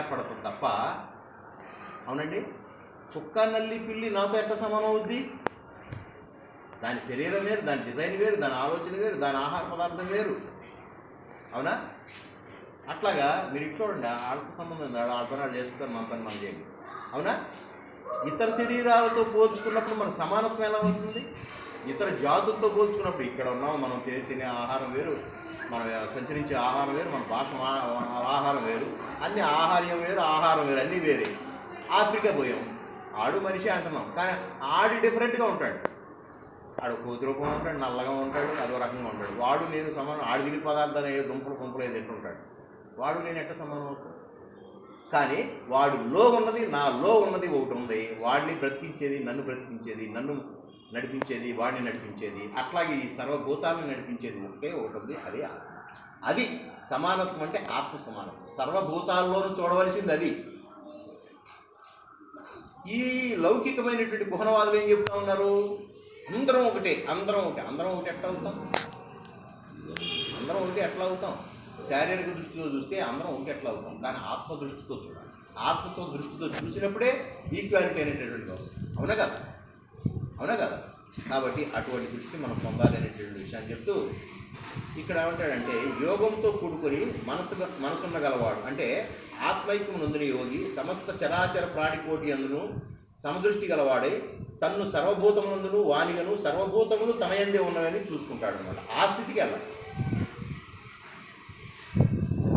ఏర్పడుతుంది తప్ప. అవునండి, కుక్క నల్లి పిల్లి నాతో ఎట్లా సమానం అవుద్ది? దాని శరీరం వేరు, దాని డిజైన్ వేరు, దాని ఆలోచన వేరు, దాని ఆహార పదార్థం వేరు. అవునా? అట్లాగా మీరు ఇట్లా చూడండి, ఆళ్ళతో సంబంధం ఉంది, వాళ్ళతో చేసుకుంటారు, మన పని మనం చేయండి. అవునా? ఇతర శరీరాలతో పోల్చుకున్నప్పుడు మన సమానత్వం ఎలా వస్తుంది? ఇతర జాతులతో పోల్చుకున్నప్పుడు ఇక్కడ ఉన్నాం, మనం తినే ఆహారం వేరు, మనం సంచరించే ఆహారం వేరు, మన భాష ఆహారం వేరు, అన్ని ఆహార్యం వేరు, ఆహారం వేరు, అన్నీ వేరే. ఆఫ్రికా పోయాం, ఆడు మనిషి అంటున్నాం, కానీ ఆడు డిఫరెంట్గా ఉంటాడు. ఆడు కోతి రూపంగా ఉంటాడు, నల్లగా ఉంటాడు, అదో రకంగా ఉంటాడు. వాడు నేను సమానం, ఆడు తిని పదార్థాలు ఏ దుంపలు ఏది ఎట్టుంటాడు, వాడు నేను ఎట్లా సమానం అవుతాడు? కానీ వాడిలో ఉన్నది నాలో ఉన్నది ఒకటి ఉంది. వాడిని బ్రతికించేది, నన్ను బ్రతికించేది, నన్ను నడిపించేది, వాడిని నడిపించేది, అట్లాగే ఈ సర్వభూతాలను నడిపించేది ఒకటి ఉంది, అదే ఆత్మ. అది సమానత్వం అంటే ఆత్మ సమానత్వం. సర్వభూతాల్లోనూ చూడవలసింది అది. ఈ లౌకికమైనటువంటి కుహనవాదులు ఏం చెప్తా ఉన్నారు? అందరం ఒకటే, అందరం ఒకటే. అందరం ఒకటి ఎట్లా అవుతాం? అందరం ఒకటి ఎట్లా అవుతాం? శారీరక దృష్టితో చూస్తే అందరం ఒకటి ఎట్లా అవుతాం? కానీ ఆత్మ దృష్టితో చూడాలి. ఆత్మతో దృష్టితో చూసినప్పుడే ఈక్వాలిటీ అనేటటువంటి వస్తుంది. అవునా కదా? అవునా కదా? కాబట్టి అటువంటి దృష్టి మనం పొందాలి అనేటువంటి విషయాన్ని చెప్తూ ఇక్కడ ఏమంటాడంటే, యోగంతో కూడుకొని మనసున్న గలవాడు అంటే ఆత్మైక్యం నొందిన యోగి సమస్త చరాచర ప్రాణికోటి అందును సమదృష్టి గలవాడై తన్ను సర్వభూతమునందును వానిగను సర్వభూతములు తన యందే ఉన్నవని చూసుకుంటాడు అనమాట. ఆ స్థితికి వెళ్ళాలి.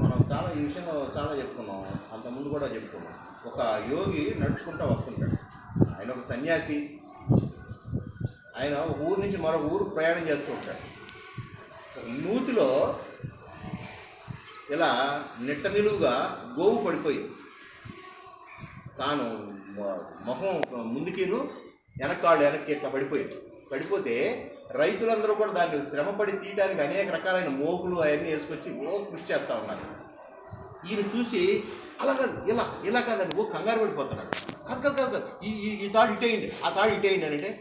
మనం చాలా ఈ విషయంలో చాలా చెప్పుకున్నాం, అంతకుముందు కూడా చెప్పుకున్నాం. ఒక యోగి నడుచుకుంటూ వస్తుంటాడు. ఆయన ఒక సన్యాసి. ఆయన ఒక ఊరు నుంచి మరొక ఊరు ప్రయాణం చేస్తూ ఉంటాడు. నూతిలో ఇలా నిట్ట నిలువుగా గోవు పడిపోయింది. తాను మొహం ముందుకిను వెనక్కాళ్ళు వెనక్కి ఇట్లా పడిపోతే రైతులందరూ కూడా దాన్ని శ్రమపడి తీయడానికి అనేక రకాలైన మోకులు అవన్నీ వేసుకొచ్చి కృషి చేస్తూ ఉన్నారు. ఈయన చూసి అలా కాదు, ఇలా కాదని కంగారు పడిపోతున్నాడు. కాదు ఈ తాడు ఇటేయండి, ఆ తాడు ఇటేయండి అని. అంటే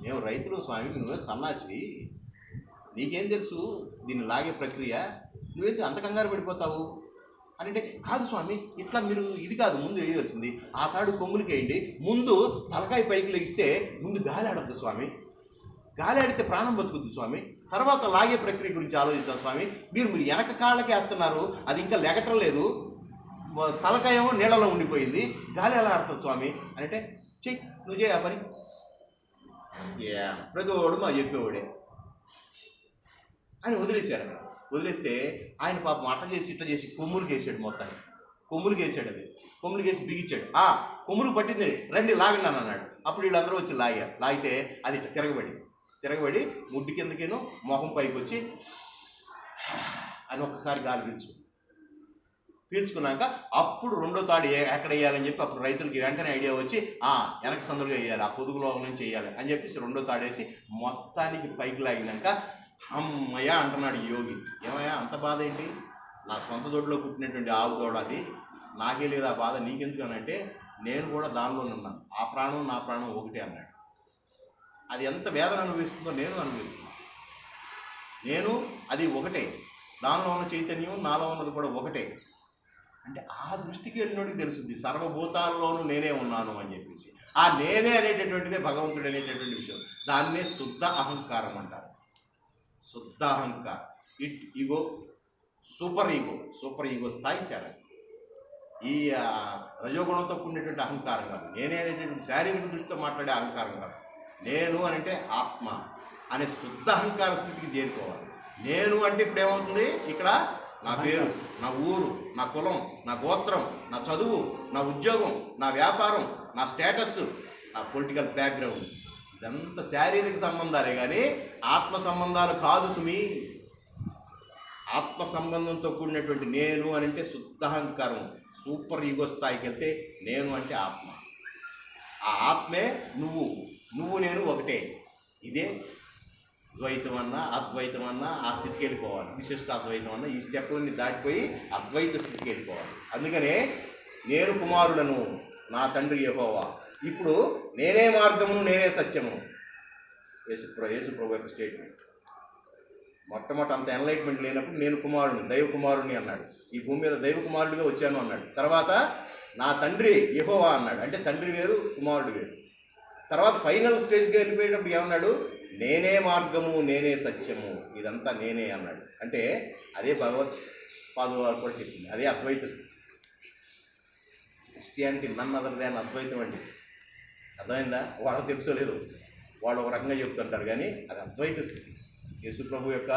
మేము రైతులు స్వామి, నువ్వే సన్నాసివి, నీకేం తెలుసు దీన్ని లాగే ప్రక్రియ, నువ్వైతే అంత కంగారు పడిపోతావు అని. అంటే కాదు స్వామి, ఇట్లా మీరు ఇది కాదు ముందు వేయవలసింది, ఆ తాడు కొమ్ములకి వేయండి, ముందు తలకాయ పైకి లెగిస్తే ముందు గాలి ఆడద్దు స్వామి, గాలి ఆడితే ప్రాణం బతుకుద్దు స్వామి, తర్వాత లాగే ప్రక్రియ గురించి ఆలోచిద్దాం స్వామి. మీరు వెనక కాళ్ళకి వేస్తున్నారు, అది ఇంకా లెగటం లేదు, తలకాయ ఏమో నీళ్ళలో ఉండిపోయింది, గాలి ఎలా ఆడుతుంది స్వామి అని. అంటే చెయ్యి, నువ్వు చేయ ఆ పని. ప్రతివాడు మా చెప్పేవాడే అని వదిలేశారు. వదిలేస్తే ఆయన పాపం అట్ట చేసి ఇట్లా చేసి కొమ్ములకి వేసాడు, మొత్తాన్ని కొమ్ములకి వేసాడు. అది కొమ్ములకి వేసి బిగించాడు. కొమ్ములు పట్టింది, రండి లాగండి అని అన్నాడు. అప్పుడు వీళ్ళందరూ వచ్చి లాగారు. లాగితే అది ఇట్లా తిరగబడి ముడ్డి కిందకేనో మొహం పైకి వచ్చి అని ఒక్కసారి గాలి పీల్చుకున్నాక అప్పుడు రెండో తాడు ఎక్కడ వేయాలని చెప్పి అప్పుడు రైతులకి వెంటనే ఐడియా వచ్చి వెనక సందులుగా వేయాలి, ఆ పొదుగులో నుంచి వేయాలి అని చెప్పేసి రెండో తాడేసి మొత్తానికి పైకి లాగినాక అమ్మయ్య అంటున్నాడు ఈ యోగి. ఏమయ్యా అంత బాధ ఏంటి? నా సొంత దొడ్లో పుట్టినటువంటి ఆవు దూడ, అది నాకే లేదు ఆ బాధ, నీకెందుకు అని అంటే నేను కూడా దానిలోనే ఉన్నాను, ఆ ప్రాణం నా ప్రాణం ఒకటే అన్నాడు. అది ఎంత వేదన అనుభవిస్తుందో నేను అనుభవిస్తున్నాను. నేను అది ఒకటే, దానిలో ఉన్న చైతన్యం నాలో ఉన్నది కూడా ఒకటే. అంటే ఆ దృష్టికి వెళ్ళినోడికి తెలుస్తుంది సర్వభూతాల్లోనూ నేనే ఉన్నాను అని చెప్పేసి. ఆ నేనే అనేటటువంటిదే భగవంతుడు అనేటటువంటి విషయం. దాన్నే శుద్ధ అహంకారం అంటారు. శుద్ధ అహంకారం, ఈగో, సూపర్ ఈగో స్థాయి చేరాలి. ఈ రజోగుణంతో కూడినటువంటి అహంకారం కాదు, నేనే అనేటువంటి శారీరక దృష్టితో మాట్లాడే అహంకారం కాదు. నేను అంటే ఆత్మ అనే శుద్ధ అహంకార స్థితికి చేరుకోవాలి. నేను అంటే ఇప్పుడు ఏమవుతుంది? ఇక్కడ నా పేరు, నా ఊరు, నా కులం, నా గోత్రం, నా చదువు, నా ఉద్యోగం, నా వ్యాపారం, నా స్టేటస్, నా పొలిటికల్ బ్యాక్గ్రౌండ్, ఇదంతా శారీరక సంబంధాలే కానీ ఆత్మ సంబంధాలు కాదు సుమి. ఆత్మ సంబంధంతో కూడినటువంటి నేను అని అంటే శుద్ధ అహంకారం, సూపర్ ఈగో స్థాయికి వెళ్తే నేను అంటే ఆత్మ. ఆ ఆత్మే నువ్వు నేను ఒకటే. ఇదే ద్వైతం అన్నా అద్వైతం అన్నా ఆ స్థితికి వెళ్ళిపోవాలి. విశిష్ట అద్వైతం అన్నా ఈ స్టెప్లన్నీ దాటిపోయి అద్వైత స్థితికి వెళ్ళిపోవాలి. అందుకనే నేను కుమారుడను, నా తండ్రి యెహోవా, ఇప్పుడు నేనే మార్గమును నేనే సత్యము. యేసు ప్రభు యొక్క స్టేట్మెంట్. మొట్టమొదటి అంత ఎన్లైట్మెంట్ లేనప్పుడు నేను కుమారుని, దైవ కుమారుని అన్నాడు. ఈ భూమి మీద దైవ కుమారుడిగా వచ్చాను అన్నాడు. తర్వాత నా తండ్రి యెహోవా అన్నాడు. అంటే తండ్రి వేరు, కుమారుడు వేరు. తర్వాత ఫైనల్ స్టేజ్కి వెళ్ళిపోయేటప్పుడు ఏమన్నాడు? నేనే మార్గము, నేనే సత్యము, ఇదంతా నేనే అన్నాడు. అంటే అదే భగవత్పాదుల వారు కూడా చెప్పింది, అదే అద్వైత స్థితి. క్రిస్టియానిటీ నన్ అదర్ దాన్ అద్వైతం అండి. అర్థమైందా? వాళ్ళకి తెలుసోలేదు, వాళ్ళు ఒక రకంగా చెప్తుంటారు, కానీ అది అద్వైత స్థితి. యేసు ప్రభు యొక్క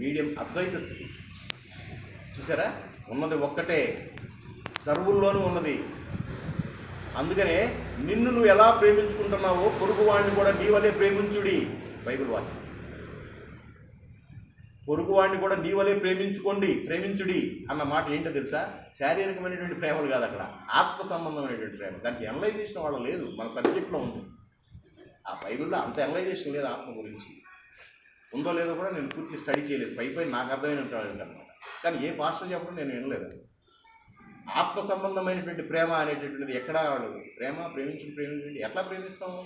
మీడియం అద్వైత స్థితి. చూసారా, ఉన్నది ఒక్కటే, సర్వుల్లోనూ ఉన్నది. అందుకనే నిన్ను నువ్వు ఎలా ప్రేమించుకుంటున్నావో పొరుగు వాడిని కూడా నీ వలే ప్రేమించుడి. బైబిల్ వాక్యం. పొరుగు వాడిని కూడా నీ వలే ప్రేమించుడి అన్న మాట ఏంటో తెలుసా? శారీరకమైనటువంటి ప్రేమలు కాదు, అక్కడ ఆత్మ సంబంధమైనటువంటి ప్రేమ. దానికి ఎనలైజేషన్ వాళ్ళ లేదు, మన సబ్జెక్ట్లో ఉంది. ఆ బైబిల్లో అంత ఎనలైజేషన్ లేదు ఆత్మ గురించి. ఉందో లేదో కూడా నేను పూర్తిగా స్టడీ చేయలేదు, పై నాకు అర్థమైన అనమాట. కానీ ఏ పాస్టర్ చెప్పడం నేను వినలేదు. ఆత్మ సంబంధమైనటువంటి ప్రేమ అనేటటువంటిది ఎక్కడా వాళ్ళు ప్రేమించండి ఎట్లా ప్రేమిస్తాము?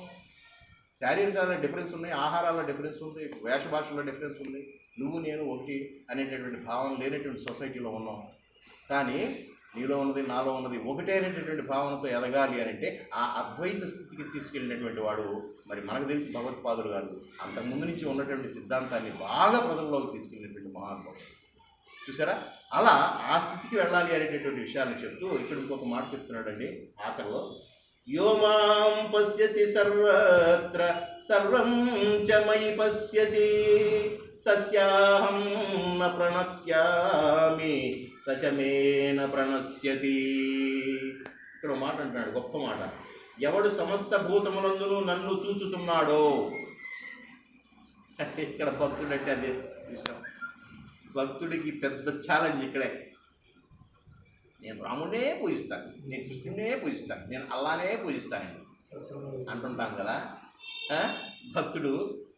శారీరకాల డిఫరెన్స్ ఉన్నాయి, ఆహారాల్లో డిఫరెన్స్ ఉంది, వేష భాషల్లో డిఫరెన్స్ ఉంది. నువ్వు నేను ఒకటి అనేటటువంటి భావన లేనటువంటి సొసైటీలో ఉన్నాం. కానీ నీలో ఉన్నది నాలో ఉన్నది ఒకటే అనేటటువంటి భావనతో ఎదగాలి అని అంటే ఆ అద్వైత స్థితికి తీసుకెళ్ళినటువంటి వాడు మరి మనకు తెలిసి భగవత్పాదులు గారు అంతకుముందు నుంచి ఉన్నటువంటి సిద్ధాంతాన్ని బాగా ప్రజల్లోకి తీసుకెళ్ళినటువంటి మహానుభావుడు. చూసారా, అలా ఆ స్థితికి వెళ్ళాలి అనేటటువంటి విషయాన్ని చెప్తూ ఇక్కడ ఇంకొక మాట చెప్తున్నాడండి ఆఖరిలో. యో మాం పశ్యతి సర్వత్ర సర్వం చ మయి పశ్యతి తస్యాహం న ప్రణశ్యామి సచమేన ప్రణశ్యతి. ఇక్కడ మాట అంటున్నాడు, గొప్ప మాట. ఎవడు సమస్త భూతములందును నన్ను చూచుతున్నాడో, ఇక్కడ భక్తుడంటే అదే విషయం. భక్తుడికి పెద్ద ఛాలెంజ్ ఇక్కడే. నేను రాముడినే పూజిస్తాను, నేను కృష్ణుడినే పూజిస్తాను, నేను అల్లానే పూజిస్తానండి అంటుంటాను కదా.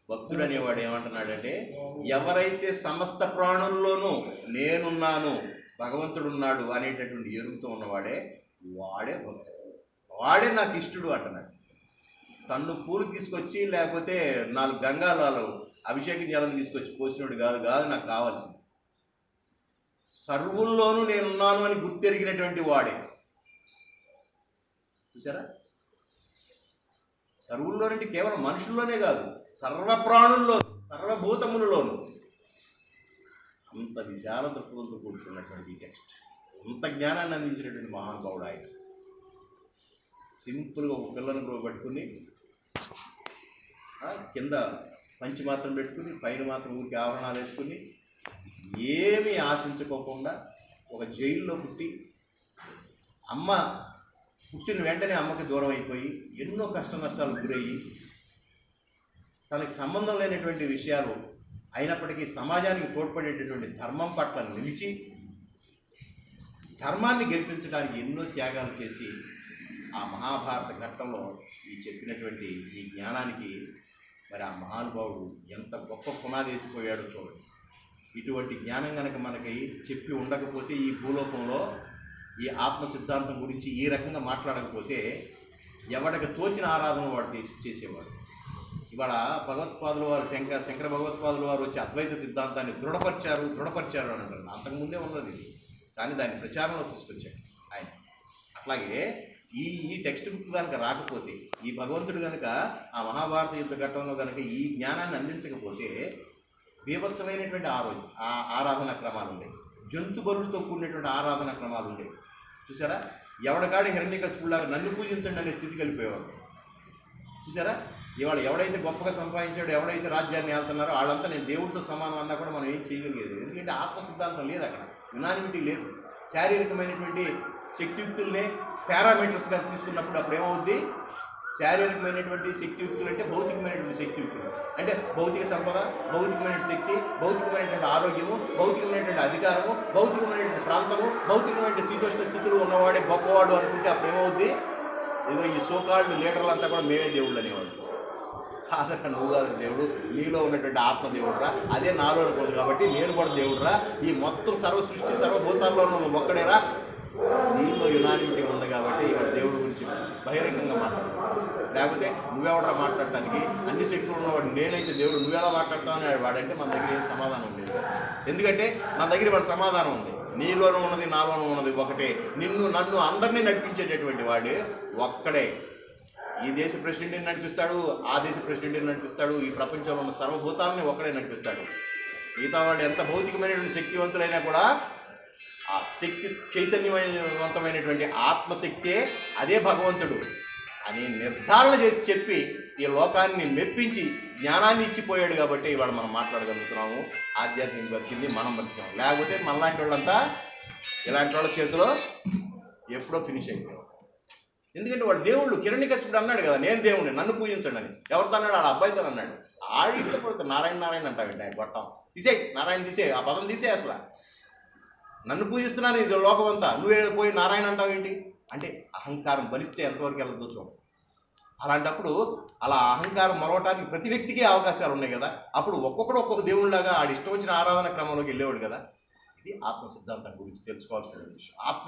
భక్తుడు అనేవాడు ఏమంటున్నాడంటే, ఎవరైతే సమస్త ప్రాణుల్లోనూ నేనున్నాను, భగవంతుడున్నాడు అనేటటువంటి ఎరుగుతూ ఉన్నవాడే వాడే భక్తుడు, వాడే నాకు ఇష్టడు అంటున్నాడు. తన్ను పూలు తీసుకొచ్చి లేకపోతే 4 గంగాలాలు అభిషేకం జలం తీసుకొచ్చి పోసినోడు కాదు నాకు కావాల్సింది. సర్వుల్లోనూ నేనున్నాను అని గుర్తెరిగినటువంటి వాడే. చూసారా, సర్వుల్లోనంటే కేవలం మనుషుల్లోనే కాదు, సర్వప్రాణుల్లో, సర్వభూతములలోనూ. అంత విశాల దృక్పథంతో కూర్చున్నటువంటి ఈ టెక్స్ట్, అంత జ్ఞానాన్ని అందించినటువంటి మహానుభావుడు ఆయన. సింపుల్గా ఒక పిల్లను పట్టుకుని కింద పంచి మాత్రం పెట్టుకుని పైన మాత్రం ఊరికి ఆవరణాలు వేసుకుని ఏమీ ఆశించుకోకుండా ఒక జైల్లో పుట్టి, అమ్మ పుట్టిన వెంటనే అమ్మకి దూరం అయిపోయి ఎన్నో కష్ట నష్టాలు గురయ్యి తనకి సంబంధం లేనటువంటి విషయాలు అయినప్పటికీ సమాజానికి తోడ్పడేటటువంటి ధర్మం పట్ల నిలిచి ధర్మాన్ని గెలిపించడానికి ఎన్నో త్యాగాలు చేసి ఆ మహాభారత ఘట్టంలో ఈ చెప్పినటువంటి ఈ జ్ఞానానికి మరి ఆ మహానుభావుడు ఎంత గొప్ప పునాది వేసిపోయాడో చూడండి. ఇటువంటి జ్ఞానం కనుక మనకి చెప్పి ఉండకపోతే, ఈ భూలోకంలో ఈ ఆత్మ సిద్ధాంతం గురించి ఈ రకంగా మాట్లాడకపోతే ఎవడికి తోచిన ఆరాధన వాడు చేసేవాడు. ఇవాళ భగవత్పాదుల వారు శంకర భగవత్పాదుల వారు వచ్చి అద్వైత సిద్ధాంతాన్ని దృఢపరిచారు అని అంటారు. అంతకుముందే ఉన్నది, కానీ దాన్ని ప్రచారంలో తీసుకొచ్చాడు ఆయన. అట్లాగే ఈ టెక్స్ట్ బుక్ కనుక రాకపోతే, ఈ భగవంతుడు కనుక ఆ మహాభారత యుద్ధ ఘట్టంలో కనుక ఈ జ్ఞానాన్ని అందించకపోతే బీభత్సమైనటువంటి ఆరాధన క్రమాలు ఉండేవి, జంతు బలులతో కూడినటువంటి ఆరాధన క్రమాలు ఉండేవి. చూసారా, ఎవడకాడి హిరణ్యకశిపులాగా నన్ను పూజించండి అనే స్థితి కలిపేవాడు. చూసారా, ఇవాళ ఎవడైతే గొప్పగా సంపాదించాడో, ఎవడైతే రాజ్యాన్ని వెళ్తున్నారో వాళ్ళంతా నేను దేవుడితో సమానం అన్నా కూడా మనం ఏం చేయగలిగేది. ఎందుకంటే ఆత్మ సిద్ధాంతం లేదు, అక్కడ యునానిమిటీ లేదు. శారీరకమైనటువంటి శక్తియుక్తుల్నే పారామీటర్స్గా తీసుకున్నప్పుడు అప్పుడు ఏమవుద్ది? శారీరకమైనటువంటి శక్తియుక్తులు అంటే భౌతికమైనటువంటి శక్తియుక్తులు అంటే భౌతిక సంపద, భౌతికమైన శక్తి, భౌతికమైనటువంటి ఆరోగ్యము, భౌతికమైనటువంటి అధికారము, భౌతికమైనటువంటి ప్రాంతము, భౌతికమైన శీతోష్ణ స్థితులు ఉన్నవాడే గొప్పవాడు అనుకుంటే అప్పుడు ఏమవుద్ది? ఏదో ఈ సోకాళ్ళు లీడర్లంతా కూడా మేమే దేవుళ్ళు అనేవాడు. కాదన్నా, నువ్వు కాదు దేవుడు, నీలో ఉన్నటువంటి ఆత్మ దేవుడురా, అదే నాలో అనుకోదు కాబట్టి నేను కూడా దేవుడురా, ఈ మొత్తం సర్వ సృష్టి సర్వభూతాల్లో నువ్వు ఒక్కడేరా, నీలో యునానిమిటీ ఉంది కాబట్టి ఇవాళ దేవుడి గురించి బహిరంగంగా మాట్లాడు. లేకపోతే నువ్వెవడరా మాట్లాడటానికి, అన్ని శక్తులు ఉన్నవాడు నేనైతే దేవుడు నువ్వెలా మాట్లాడతావు అని వాడంటే మన దగ్గర ఏం సమాధానం లేదు. ఎందుకంటే మన దగ్గర వాడు సమాధానం ఉంది. నీలోనూ ఉన్నది నాలోనూ ఉన్నది ఒకటే. నిన్ను నన్ను అందరినీ నడిపించేటటువంటి వాడే ఒక్కడే. ఈ దేశ ప్రెసిడెంట్ని నడిపిస్తాడు, ఆ దేశ ప్రెసిడెంట్ని నడిపిస్తాడు, ఈ ప్రపంచంలో ఉన్న సర్వభూతాలని ఒక్కడే నడిపిస్తాడు. మిగతా వాళ్ళు ఎంత భౌతికమైనటువంటి శక్తివంతులైనా కూడా ఆ శక్తి చైతన్యవంతమైనటువంటి ఆత్మశక్తే అదే భగవంతుడు అని నిర్ధారణ చేసి చెప్పి ఈ లోకాన్ని మెప్పించి జ్ఞానాన్ని ఇచ్చిపోయాడు కాబట్టి ఇవాళ మనం మాట్లాడగలుగుతున్నాము. ఆధ్యాత్మిక బతికింది మనం బతికాము. లేకపోతే మనలాంటి వాళ్ళంతా ఇలాంటి వాళ్ళ చేతిలో ఎప్పుడో ఫినిష్ అయిపోయాం. ఎందుకంటే వాడు దేవుళ్ళు. హిరణ్యకశిపుడు అన్నాడు కదా, నేను దేవుణ్ణి, నన్ను పూజించండి అని. ఎవరితో అన్నాడు? వాళ్ళ అబ్బాయితో అన్నాడు. ఆడింట్లో పడుతుంది నారాయణ నారాయణ అంటావేంటి? గొట్టం తీసేయి, నారాయణ తీసే, ఆ పదం తీసే. అసలు నన్ను పూజిస్తున్నాను ఇది లోకం అంతా, నువ్వే పోయి నారాయణ అంటావేంటి అంటే అహంకారం బలిస్తే ఎంతవరకు వెళ్ళదు చూడం. అలాంటప్పుడు అలా అహంకారం మరవటానికి ప్రతి వ్యక్తికి అవకాశాలు ఉన్నాయి కదా. అప్పుడు ఒక్కొక్కడు ఒక్కొక్క దేవుళ్ళలాగా ఆడి ఇష్టం వచ్చిన ఆరాధన క్రమంలోకి వెళ్ళేవాడు కదా. ఇది ఆత్మ సిద్ధాంతం గురించి తెలుసుకోవాల్సిన విషయం. ఆత్మ